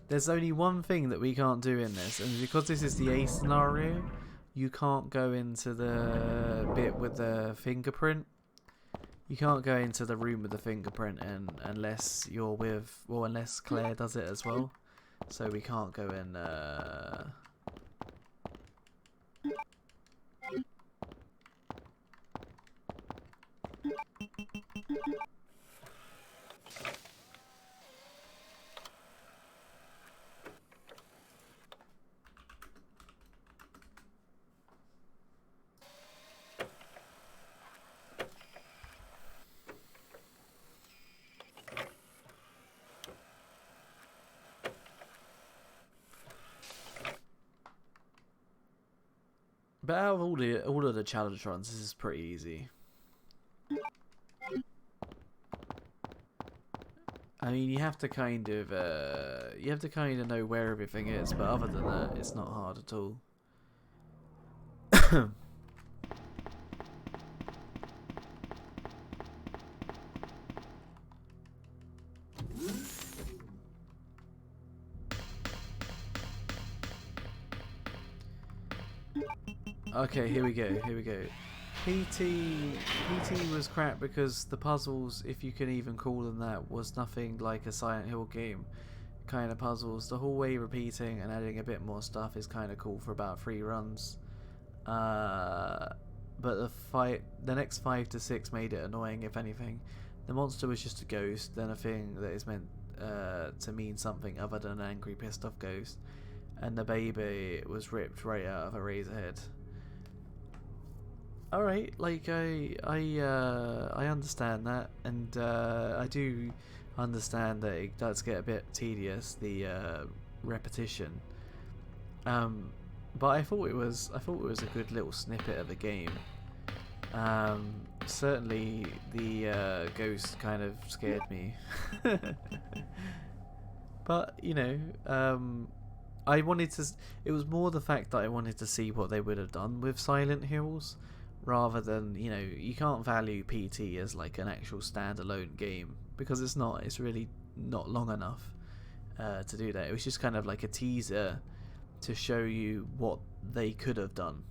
There's only one thing that we can't do in this, and because this is the A scenario, you can't go into the bit with the fingerprint. You can't go into the room with the fingerprint unless you're with, well, unless Claire does it as well. So we can't go in. But out of all of the challenge runs, this is pretty easy. I mean, you have to kind of know where everything is, but other than that, it's not hard at all. Okay, here we go. PT was crap because the puzzles, if you can even call them that, was nothing like a Silent Hill game kind of puzzles. The whole way repeating and adding a bit more stuff is kind of cool for about 3 runs. But the next 5 to 6 made it annoying, if anything. The monster was just a ghost, then a thing that is meant to mean something other than an angry, pissed off ghost. And the baby was ripped right out of a razor head. Alright, like I understand that, and I do understand that it does get a bit tedious, the repetition. But I thought it was a good little snippet of the game. Certainly the ghost kind of scared me. But you know, I wanted to. It was more the fact that I wanted to see what they would have done with Silent Hills, rather than, you know, you can't value PT as like an actual standalone game because it's not. It's really not long enough to do that. It was just kind of like a teaser to show you what they could have done.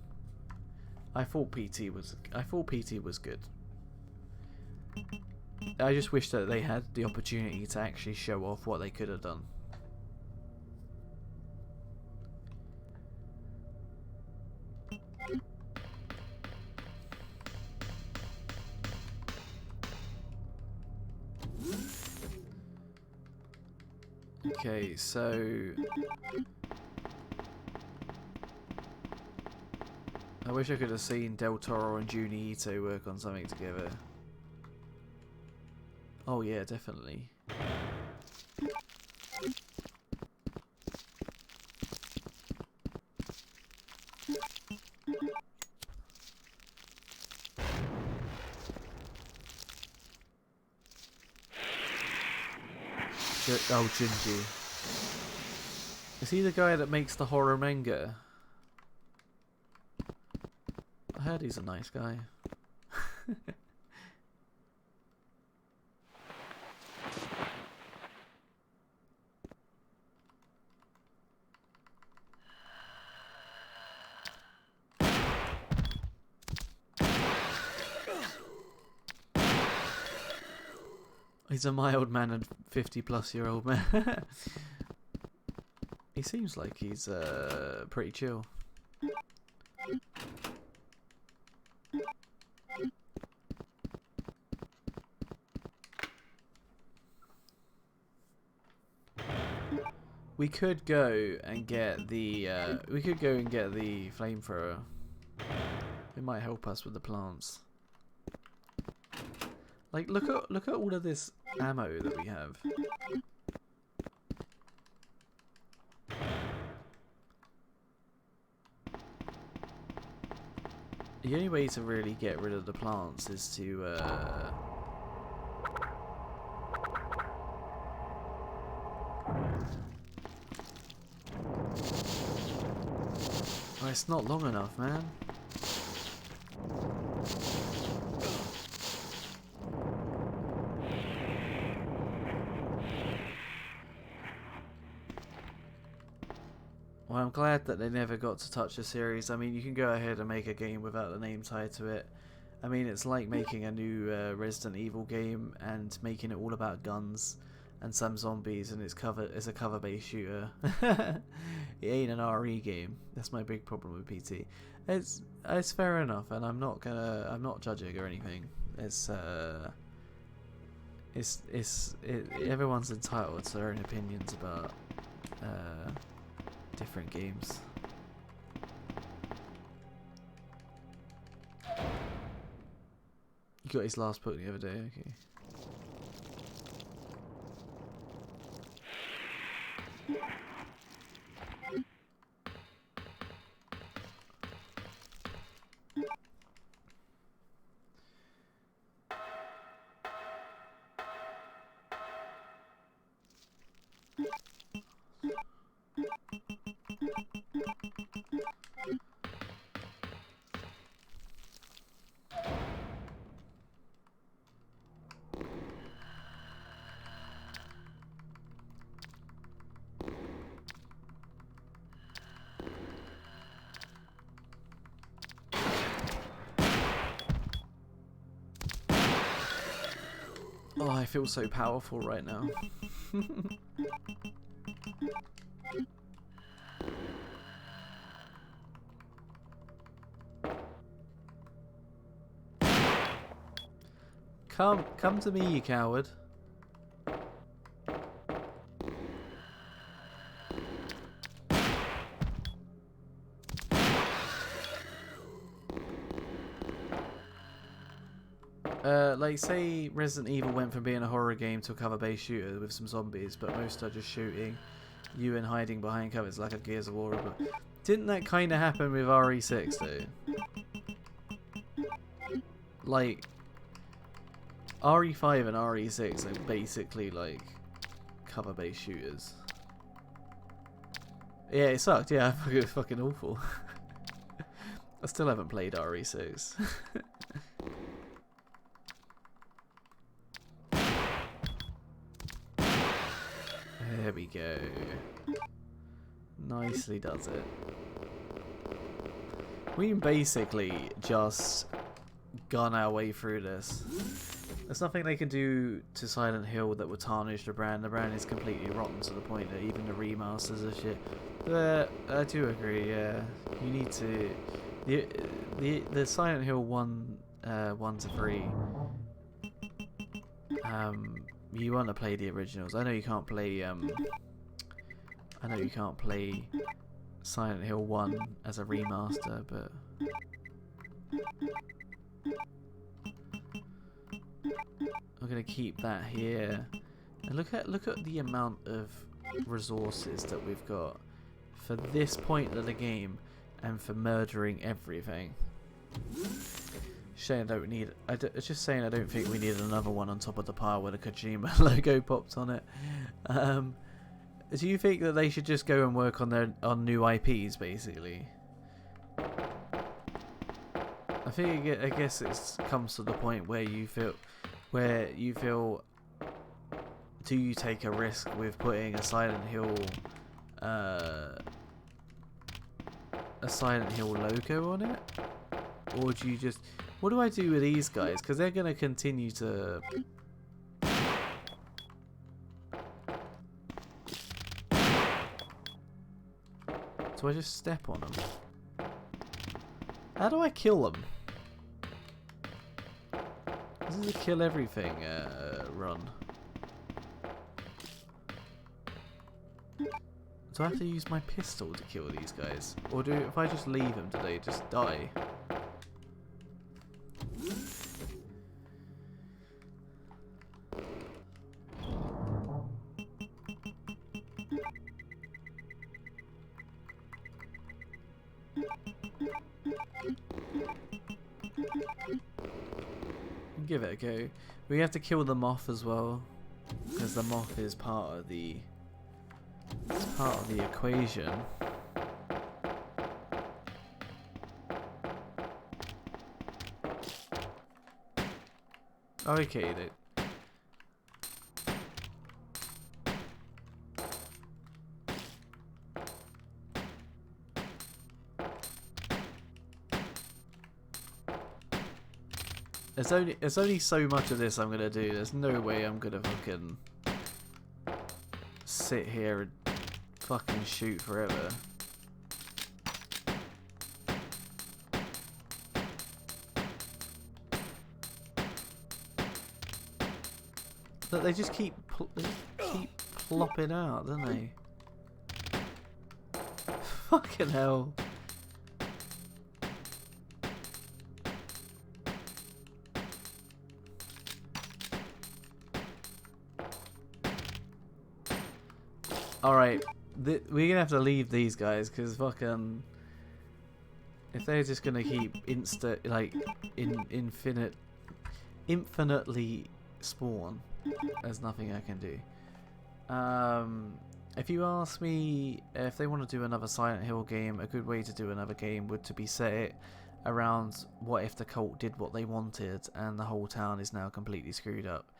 I thought PT was good. I just wish that they had the opportunity to actually show off what they could have done. Okay, so I wish I could have seen Del Toro and Junji Ito work on something together. Oh yeah, definitely. Oh, Junji. Is he the guy that makes the horror manga? I heard he's a nice guy. He's a mild-mannered 50-plus-year-old man. He seems like he's pretty chill. We could go and get the flamethrower. It might help us with the plants. Like, look at all of this ammo that we have. The only way to really get rid of the plants is to oh, it's not long enough, man. Well, I'm glad that they never got to touch the series. I mean, you can go ahead and make a game without the name tied to it. I mean, it's like making a new Resident Evil game and making it all about guns and some zombies, and it's a cover-based shooter. It ain't an RE game. That's my big problem with PT. It's fair enough, and I'm not judging or anything. Everyone's entitled to their own opinions about different games. You got his last book the other day, okay. Oh, I feel so powerful right now. Come to me, you coward. Like, say Resident Evil went from being a horror game to a cover-based shooter with some zombies, but most are just shooting you and hiding behind covers like a Gears of War. But didn't that kind of happen with RE6 though? Like, RE5 and RE6 are basically like cover-based shooters. Yeah, it sucked. Yeah, it was fucking awful. I still haven't played RE6. There we go. Nicely does it. We can basically just gun our way through this. There's nothing they can do to Silent Hill that would tarnish the brand. The brand is completely rotten to the point that even the remasters are shit. But I do agree, yeah. You need to... The Silent Hill 1 to 3... you want to play the originals. I know you can't play Silent Hill 1 as a remaster, but I'm gonna keep that here. And look at the amount of resources that we've got for this point of the game and for murdering everything. Shane, I don't need. Just saying, I don't think we need another one on top of the pile with a Kojima logo popped on it. Do you think that they should just go and work on new IPs, basically? I guess it comes to the point where you feel, do you take a risk with putting a Silent Hill logo on it, or do you just? What do I do with these guys? Because they're going to continue to... Do I just step on them? How do I kill them? This is a kill everything run. Do I have to use my pistol to kill these guys? Or if I just leave them, do they just die? Give it a go. We have to kill the moth as well, because the moth is part of the equation. Okay, There's only so much of this I'm gonna do. There's no way I'm gonna fucking sit here and fucking shoot forever. But they just keep plopping out, don't they? Fucking hell. Alright, we're gonna have to leave these guys because fucking if they're just gonna keep infinitely spawn, there's nothing I can do. If you ask me if they want to do another Silent Hill game, a good way to do another game would to be set it around what if the cult did what they wanted and the whole town is now completely screwed up,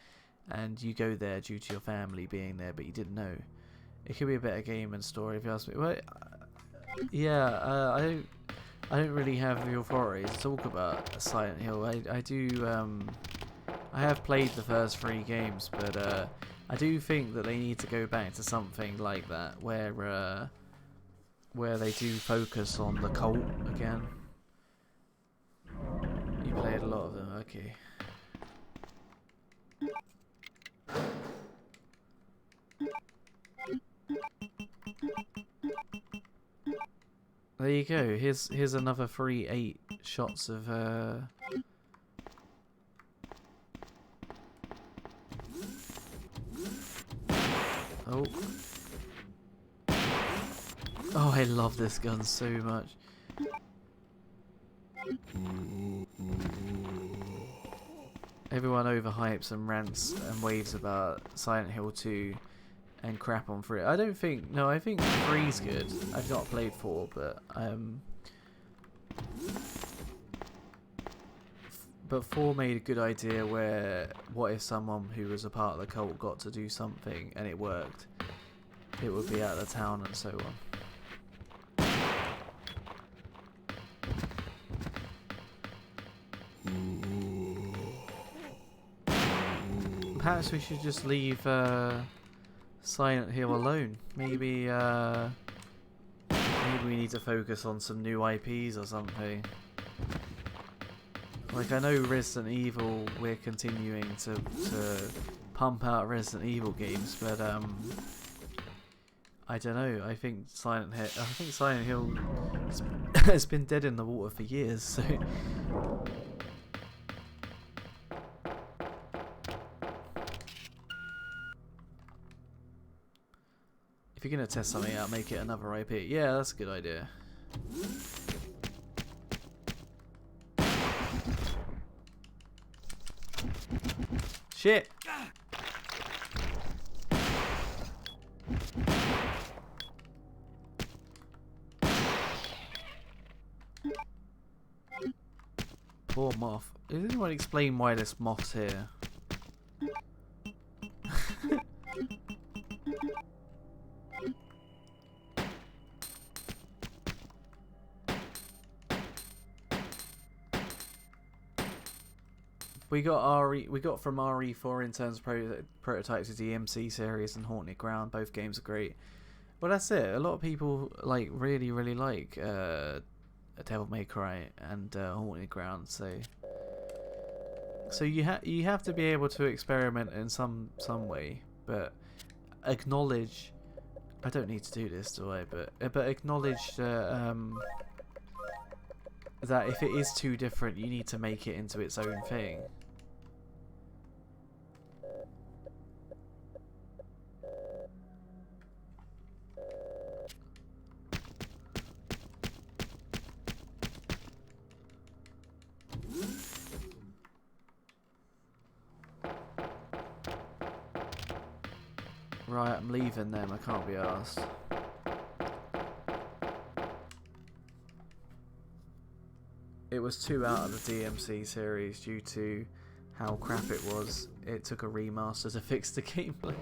and you go there due to your family being there, but you didn't know. It could be a better game and story if you ask me. Well, yeah, I don't really have the authority to talk about Silent Hill. I do. I have played the first 3 games, but I do think that they need to go back to something like that, where they do focus on the cult again. You played a lot of them, okay. There you go. Here's another 8 shots of Oh. Oh, I love this gun so much. Everyone overhypes and rants and waves about Silent Hill 2 and crap on 3. I don't think... No, I think 3's good. I've not played 4, but... But 4 made a good idea where... What if someone who was a part of the cult got to do something and it worked? It would be out of the town and so on. Perhaps we should just leave Silent Hill alone. Maybe we need to focus on some new IPs or something. Like, I know Resident Evil, we're continuing to pump out Resident Evil games, but I don't know. I think Silent Hill has been dead in the water for years. So. If you're gonna test something out, make it another IP. Yeah, that's a good idea. Shit! Poor moth. Does anyone explain why this moth's here? We got from RE4 in terms of prototypes of the DMC series and Haunted Ground. Both games are great. Well, that's it. A lot of people really like Devil May Cry and Haunted Ground. So you have to be able to experiment in some way, but acknowledge. I don't need to do this, do I? But acknowledge that if it is too different, you need to make it into its own thing. Right, I'm leaving them. I can't be arsed. It was 2 out of the DMC series due to how crap it was. It took a remaster to fix the gameplay.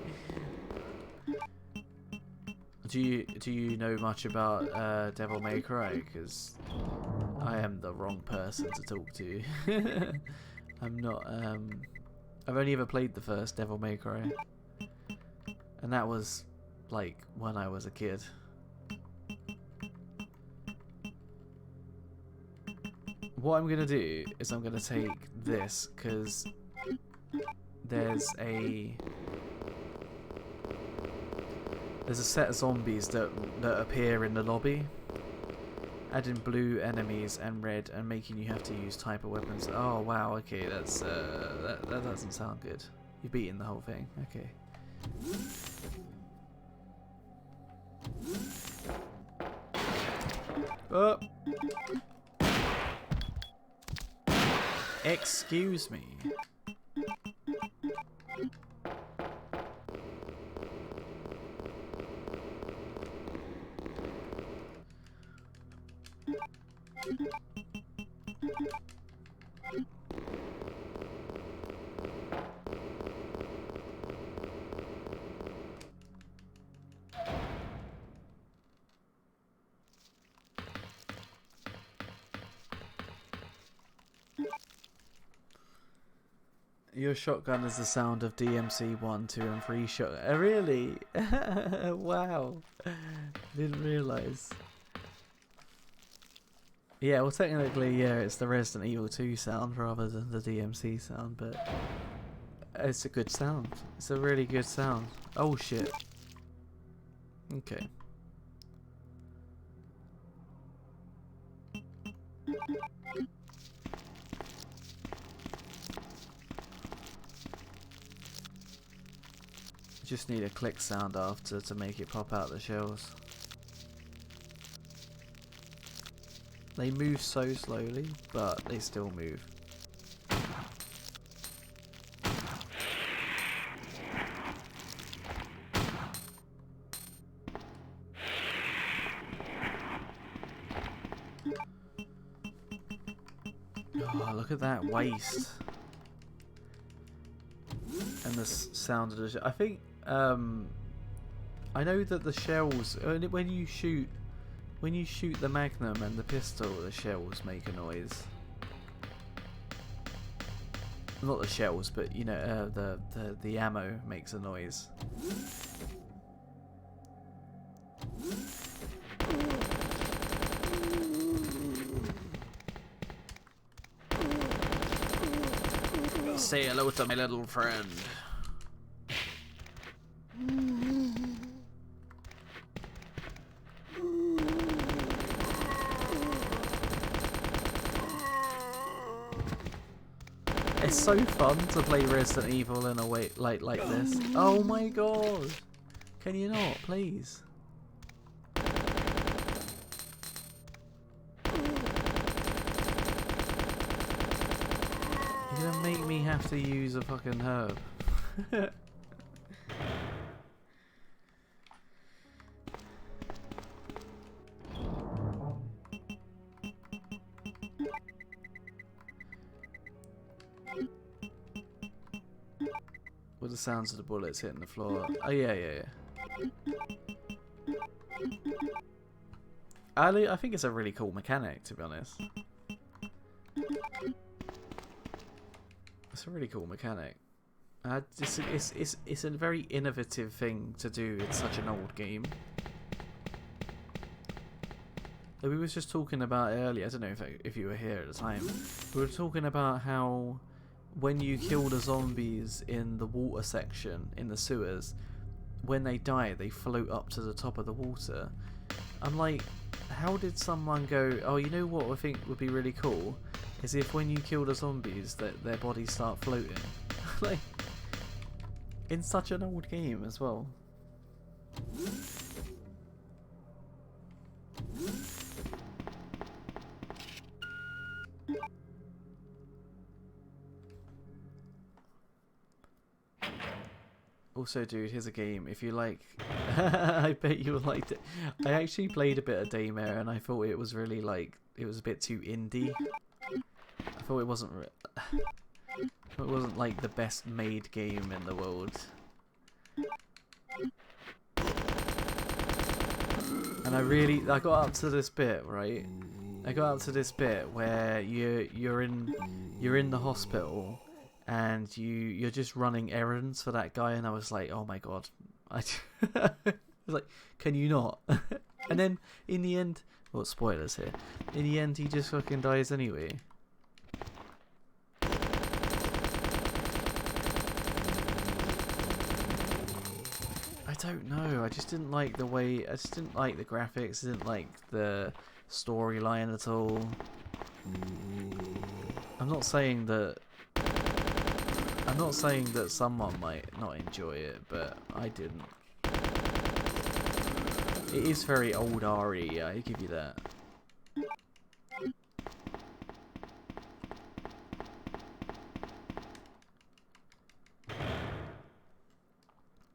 Do you know much about Devil May Cry? Because I am the wrong person to talk to. I'm not. I've only ever played the first Devil May Cry, and that was like when I was a kid. What I'm gonna do is I'm gonna take this because there's a set of zombies that appear in the lobby, adding blue enemies and red, and making you have to use type of weapons. Oh wow, okay, that's that doesn't sound good. You've beaten the whole thing. Okay. Oh. Excuse me. Your shotgun is the sound of DMC 1, 2 and 3 shot. Really? Wow. Didn't realise. Yeah, well technically, yeah, it's the Resident Evil 2 sound rather than the DMC sound, but it's a good sound. It's a really good sound. Oh shit. Okay. Just need a click sound after to make it pop out the shells. They move so slowly, but they still move. Oh, look at that waste. And the sound of the I think I know that the shells when you shoot the Magnum and the pistol, the shells make a noise. Not the shells, but you know the ammo makes a noise. Say hello to my little friend. It's so fun to play Resident Evil in a way like this. Oh my god! Can you not, please? You're gonna make me have to use a fucking herb. With the sounds of the bullets hitting the floor. Oh yeah. I think it's a really cool mechanic, to be honest. It's a really cool mechanic. It's a very innovative thing to do in such an old game. Like we was just talking about earlier. I don't know if you were here at the time. We were talking about how when you kill the zombies in the water section in the sewers, when they die, they float up to the top of the water. I'm like, how did someone go, oh, you know what I think would be really cool? Is if when you kill the zombies, that their bodies start floating. Like, in such an old game as well. Also, dude, here's a game. If you like, I bet you would like it. I actually played a bit of Daymare, and I thought it was really like it was a bit too indie. I thought it wasn't. It wasn't like the best made game in the world. And I got up to this bit, right, I got up to this bit where you're in the hospital and you're just running errands for that guy, and I was like, oh my god, I was like, can you not? And then in the end, well, spoilers here. In the end, he just fucking dies anyway. I don't know. I just didn't like the way. I just didn't like the graphics. I didn't like the storyline at all. I'm not saying that. I'm not saying that someone might not enjoy it, but I didn't. It is very old RE. I give you that.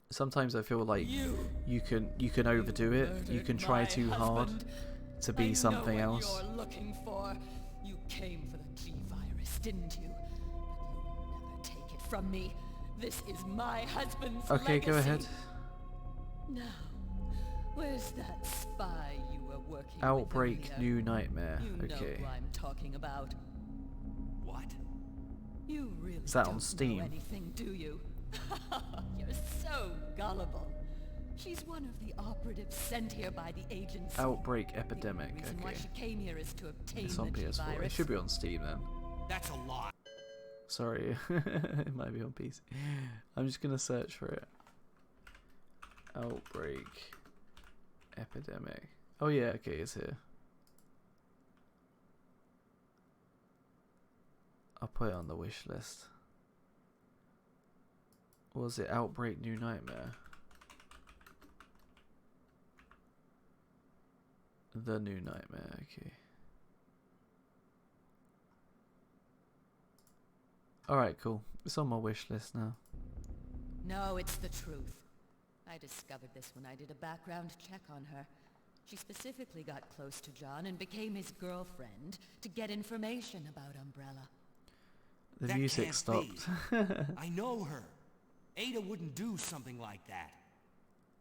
Sometimes I feel like you can overdo it. You can try too hard to be something else. You're looking for. You came for the G virus, didn't you? But you'll never take it from me. This is my husband's Okay, legacy. go ahead. Now, where's that spy you were working Outbreak with earlier? New Nightmare. You know Okay. who I'm talking about. What? You really Is that don't on Steam? know anything, do you? You're so gullible. She's one of the operatives sent here by the agency. Outbreak The Epidemic. only reason why Okay. she came here is to obtain It's on the PS4. It G-virus. should be on Steam then. That's a lie. Sorry, it might be on PC. I'm just gonna search for it. Outbreak Epidemic. Oh yeah, okay, it's here. I'll put it on the wish list. What was it? Outbreak New Nightmare. The New Nightmare, okay. Alright, cool. It's on my wish list now. No, it's the truth. I discovered this when I did a background check on her. She specifically got close to John and became his girlfriend to get information about Umbrella. The That music can't stopped. I know her. Ada wouldn't do something like that.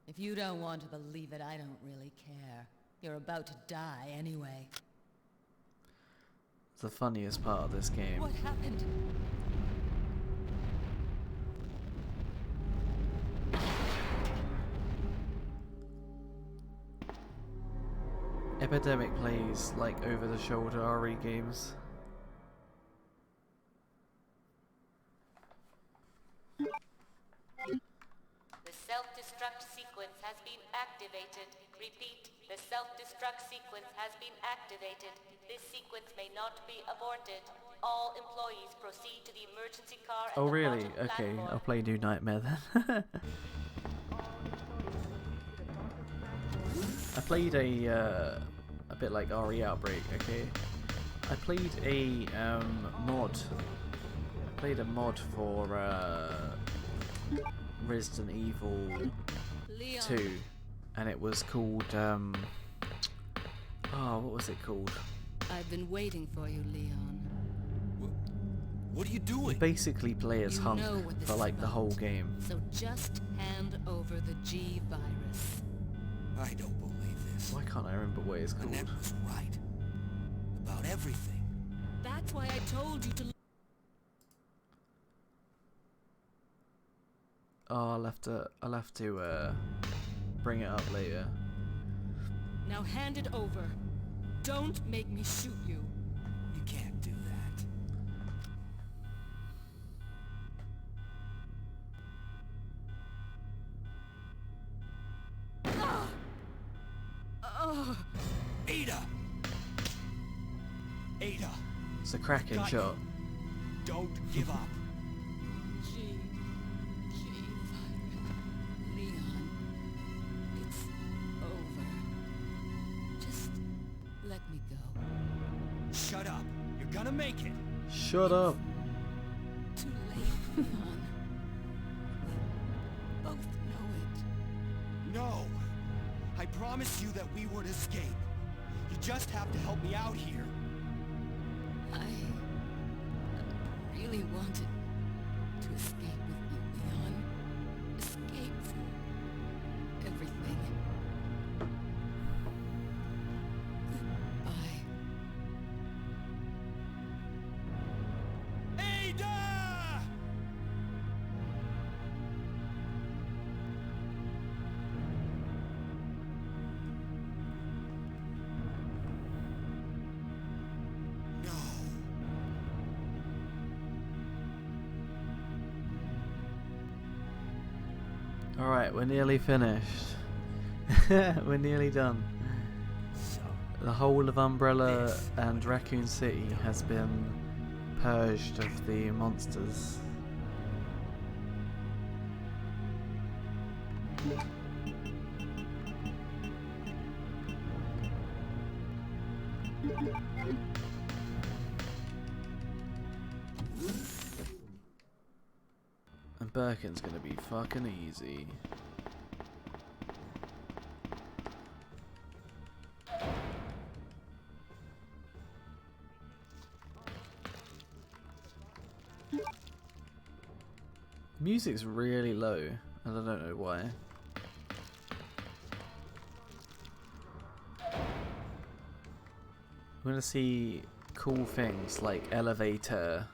If you don't want to believe it, I don't really care. You're about to die anyway. It's the funniest part of this game. What happened? Epidemic plays like over-the-shoulder RE games. The self-destruct sequence has been activated. Repeat, the self-destruct sequence has been activated. This sequence may not be aborted. All employees proceed to the emergency car at Oh the really? bottom Okay, platform. I'll play New Nightmare then. I played a bit like RE Outbreak, okay? I played a mod. I played a mod for Resident Evil Leon. 2, and it was called oh, what was it called? I've been waiting for you, Leon. What are you You doing? basically play as You Hunt know what this for is like the whole about. game. So just hand over the G virus. I don't believe this. Why can't I remember what it's called? Annette was right. About everything. That's why I told you to. Oh, I'll have to bring it up later. Now hand it over. Don't make me shoot you. You can't do that. Oh, Ada! Ada! It's a cracking Got shot. Don't give up. G virus. Leon. It's over. Just let me go. Shut up. You're gonna make it. Shut up. Too late, Leon. We both know it. No. I promised you that we would escape. You just have to help me out here. I really wanted to escape with you, Leon. Escape from everything. Goodbye. Alright, we're nearly finished. We're nearly done. So, The whole of Umbrella This. and Raccoon City has been purged of the monsters. And Birkin's gonna be fucking easy. Music's really low, and I don't know why. I'm gonna see cool things like elevator.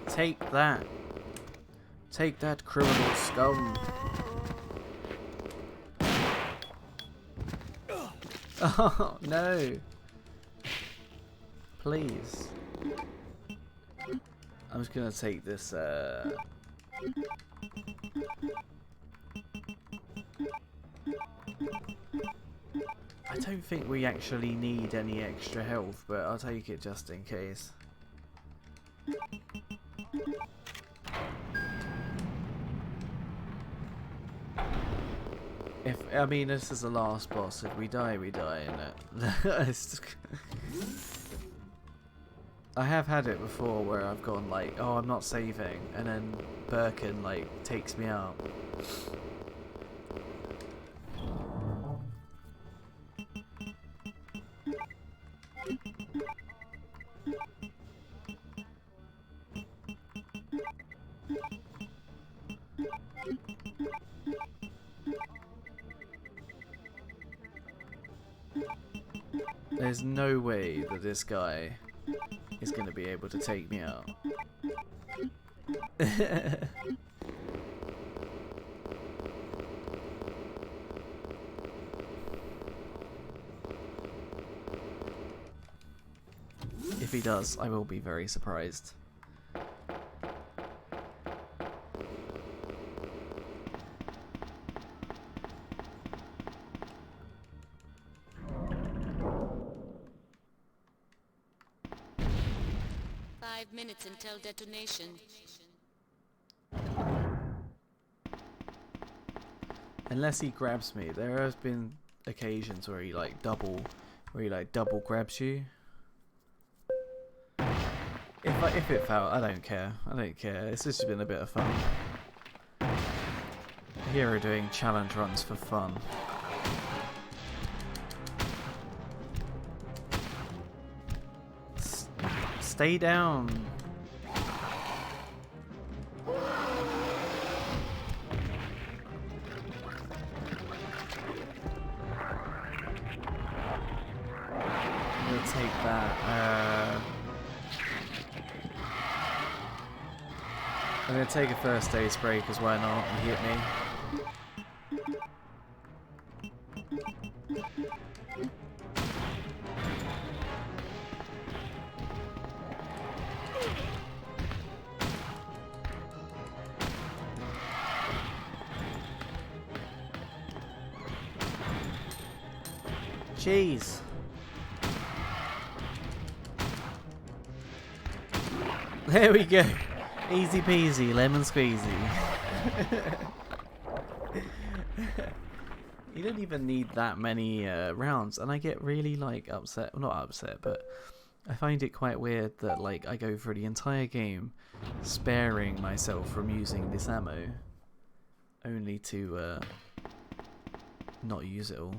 Take that. Take that, criminal scum. Oh, no. Please. I'm just gonna take this, I don't think we actually need any extra health, but I'll take it just in case. I mean, this is the last boss. If we die, we die, innit? I have had it before where I've gone like, oh, I'm not saving, and then Birkin like takes me out. There's no way that this guy is going to be able to take me out. If he does, I will be very surprised. Minutes until detonation. Unless he grabs me, there has been occasions where he like double grabs you. If it fell, I don't care. I don't care. It's just been a bit of fun. Here we're doing challenge runs for fun. Stay down. I'm gonna take that. I'm gonna take a first aid spray because why not? He hit me. Jeez. There we go. Easy peasy, lemon squeezy. You don't even need that many rounds, and I get really like upset. Well, not upset, but I find it quite weird that like I go through the entire game sparing myself from using this ammo, only to not use it all.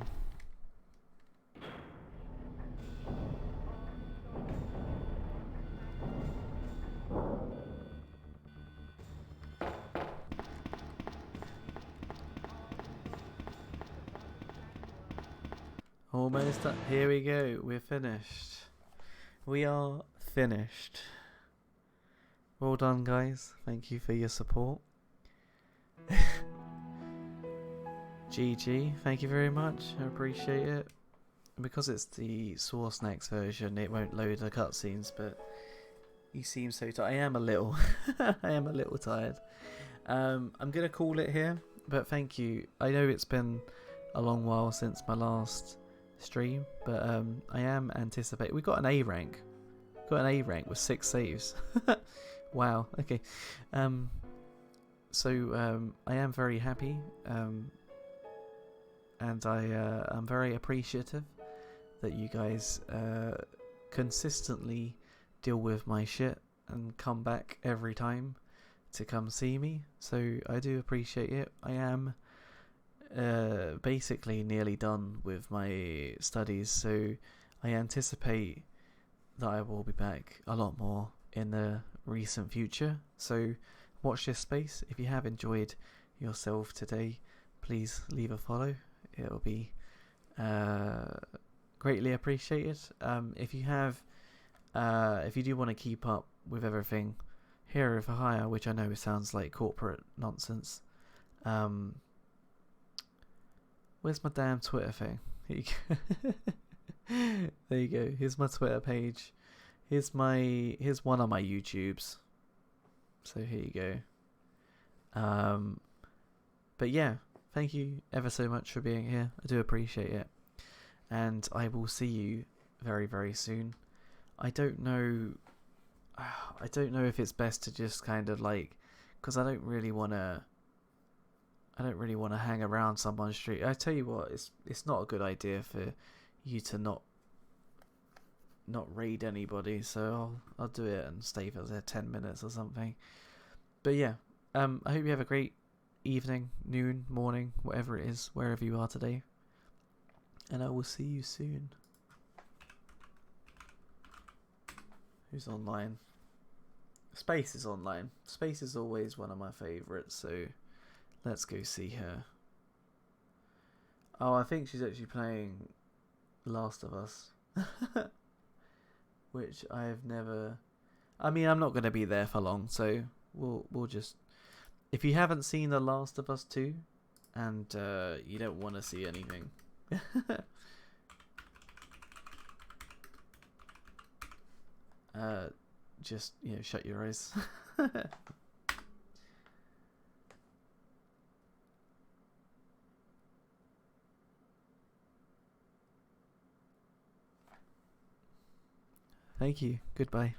Almost done. Here we go. We're finished. We are finished. Well done, guys. Thank you for your support. GG. Thank you very much. I appreciate it. Because it's the Source Next version, it won't load the cutscenes, but You seem so tired. I am a little. I am a little tired. I'm gonna call it here, but thank you. I know it's been a long while since my last stream, but I am anticipating. We got an A rank. Got an A rank with 6 saves. Wow. Okay. So I am very happy. And I'm very appreciative that you guys consistently deal with my shit and come back every time to come see me. So I do appreciate it. I am basically nearly done with my studies, so I anticipate that I will be back a lot more in the recent future. So watch this space. If you have enjoyed yourself today, please leave a follow. It'll be greatly appreciated. If you do want to keep up with everything Hero for Hire, which I know sounds like corporate nonsense, where's my damn Twitter thing? Here you go. There you go. Here's my Twitter page. Here's one of my YouTubes. So here you go. But yeah, thank you ever so much for being here. I do appreciate it. And I will see you very, very soon. I don't know if it's best to just kind of like, because I don't really want to hang around someone's street. I tell you what, it's not a good idea for you to not raid anybody, so I'll do it and stay for 10 minutes or something. But yeah, I hope you have a great evening, noon, morning, whatever it is, wherever you are today. And I will see you soon. Who's online? Space is online. Space is always one of my favourites, so let's go see her. Oh, I think she's actually playing Last of Us. Which I've never... I mean, I'm not going to be there for long, so we'll just... If you haven't seen The Last of Us 2, and you don't want to see anything... just, shut your eyes. Thank you. Goodbye.